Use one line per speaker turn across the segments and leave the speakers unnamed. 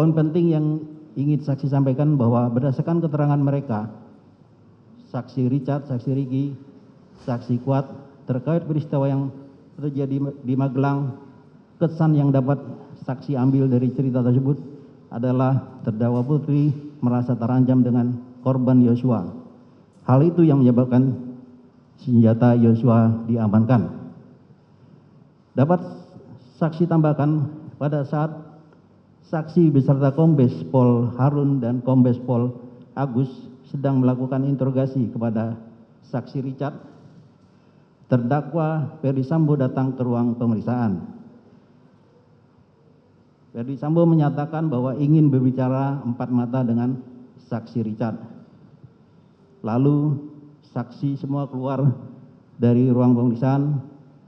Poin penting yang ingin saksi sampaikan bahwa berdasarkan keterangan mereka, saksi Richard, saksi Ricky, saksi Kuat, terkait peristiwa yang terjadi di Magelang, kesan yang dapat saksi ambil dari cerita tersebut adalah terdakwa Putri merasa terancam dengan korban Yosua. Hal itu yang menyebabkan senjata Yosua diamankan. Dapat saksi tambahkan pada saat saksi beserta Kombes Pol Harun dan Kombes Pol Agus sedang melakukan interogasi kepada saksi Richard, terdakwa Ferdi Sambo datang ke ruang pemeriksaan. Ferdi Sambo menyatakan bahwa ingin berbicara empat mata dengan saksi Richard. Lalu saksi semua keluar dari ruang pemeriksaan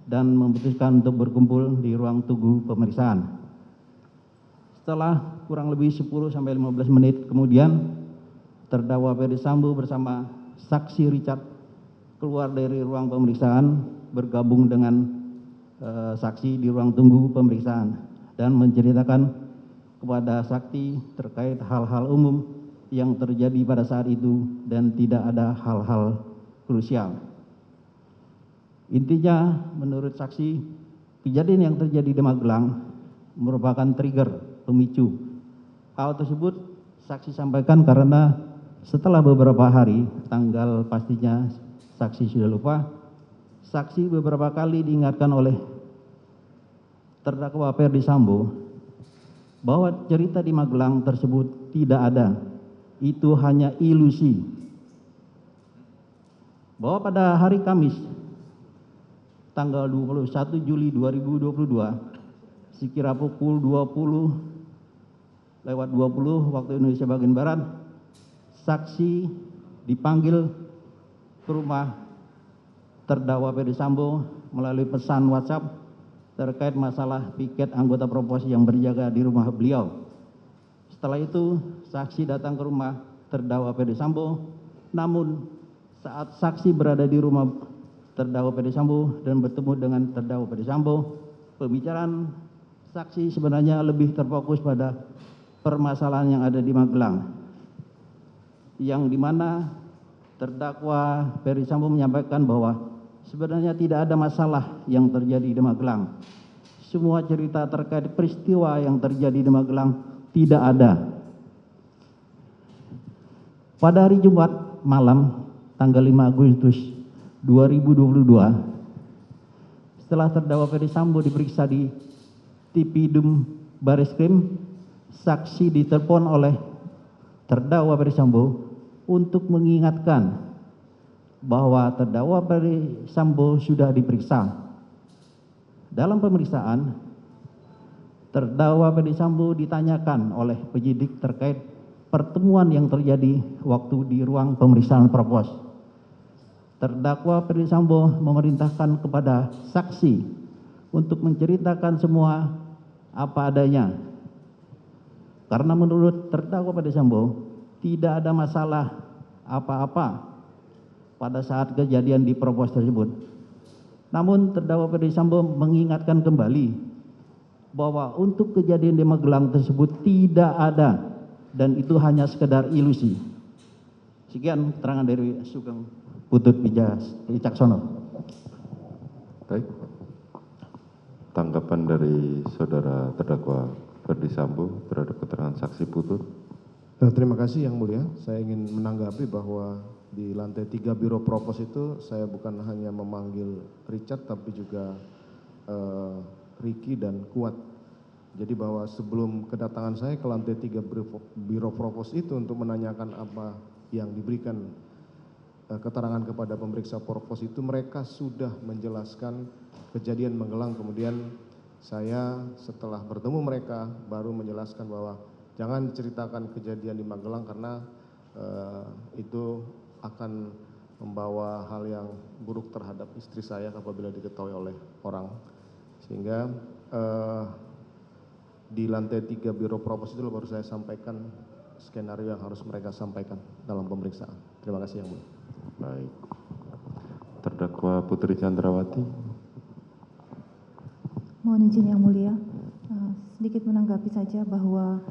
dan memutuskan untuk berkumpul di ruang tunggu pemeriksaan. Setelah kurang lebih 10-15 menit kemudian, terdakwa Ferdi Sambo bersama saksi Richard keluar dari ruang pemeriksaan, bergabung dengan saksi di ruang tunggu pemeriksaan dan menceritakan kepada saksi terkait hal-hal umum yang terjadi pada saat itu dan tidak ada hal-hal krusial. Intinya, menurut saksi, kejadian yang terjadi di Magelang merupakan trigger pemicu. Hal tersebut saksi sampaikan karena setelah beberapa hari, tanggal pastinya saksi sudah lupa, saksi beberapa kali diingatkan oleh terdakwa Ferdi Sambo bahwa cerita di Magelang tersebut tidak ada, itu hanya ilusi. Bahwa pada hari Kamis tanggal 21 Juli 2022 sekira pukul 20:20 waktu Indonesia bagian Barat, saksi dipanggil ke rumah terdakwa Ferdi Sambo melalui pesan WhatsApp terkait masalah piket anggota Provos yang berjaga di rumah beliau. Setelah itu, saksi datang ke rumah terdakwa Ferdi Sambo, namun saat saksi berada di rumah terdakwa Ferdi Sambo dan bertemu dengan terdakwa Ferdi Sambo, pembicaraan saksi sebenarnya lebih terfokus pada permasalahan yang ada di Magelang, yang dimana terdakwa Ferdi Sambo menyampaikan bahwa sebenarnya tidak ada masalah yang terjadi di Magelang. Semua cerita terkait peristiwa yang terjadi di Magelang tidak ada. Pada hari Jumat malam tanggal 5 Agustus 2022, setelah terdakwa Ferdi Sambo diperiksa di Tipidum Bareskrim, saksi ditelepon oleh terdakwa Ferdi Sambo untuk mengingatkan bahwa terdakwa Ferdi Sambo sudah diperiksa. Dalam pemeriksaan, terdakwa Ferdi Sambo ditanyakan oleh penyidik terkait pertemuan yang terjadi waktu di ruang pemeriksaan Provos. Terdakwa Ferdi Sambo memerintahkan kepada saksi untuk menceritakan semua apa adanya. Karena menurut terdakwa Ferdi Sambo tidak ada masalah apa-apa pada saat kejadian di Provos tersebut. Namun terdakwa Ferdi Sambo mengingatkan kembali bahwa untuk kejadian di Magelang tersebut tidak ada dan itu hanya sekedar ilusi. Sekian keterangan dari Sugeng Putut Wicaksono.
Baik. Tanggapan dari saudara terdakwa Ferdi Sambo terhadap keterangan saksi Putut.
Terima kasih Yang Mulia. Saya ingin menanggapi bahwa di lantai 3 Biro Provos itu saya bukan hanya memanggil Richard tapi juga Ricky dan Kuat. Jadi bahwa sebelum kedatangan saya ke lantai 3 Biro Provos itu untuk menanyakan apa yang diberikan keterangan kepada pemeriksa Provos itu, mereka sudah menjelaskan kejadian Magelang. Kemudian saya setelah bertemu mereka baru menjelaskan bahwa jangan ceritakan kejadian di Magelang karena itu akan membawa hal yang buruk terhadap istri saya apabila diketahui oleh orang. Sehingga di lantai 3 Biro Provos itu baru saya sampaikan skenario yang harus mereka sampaikan dalam pemeriksaan. Terima kasih Yang Mulia.
Baik. Terdakwa Putri Chandrawati.
Mohon izin Yang Mulia, sedikit menanggapi saja bahwa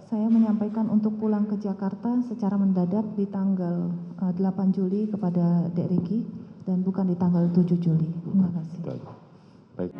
Saya menyampaikan untuk pulang ke Jakarta secara mendadak di tanggal 8 Juli kepada Dek Ricky dan bukan di tanggal 7 Juli. Terima kasih.
Baik.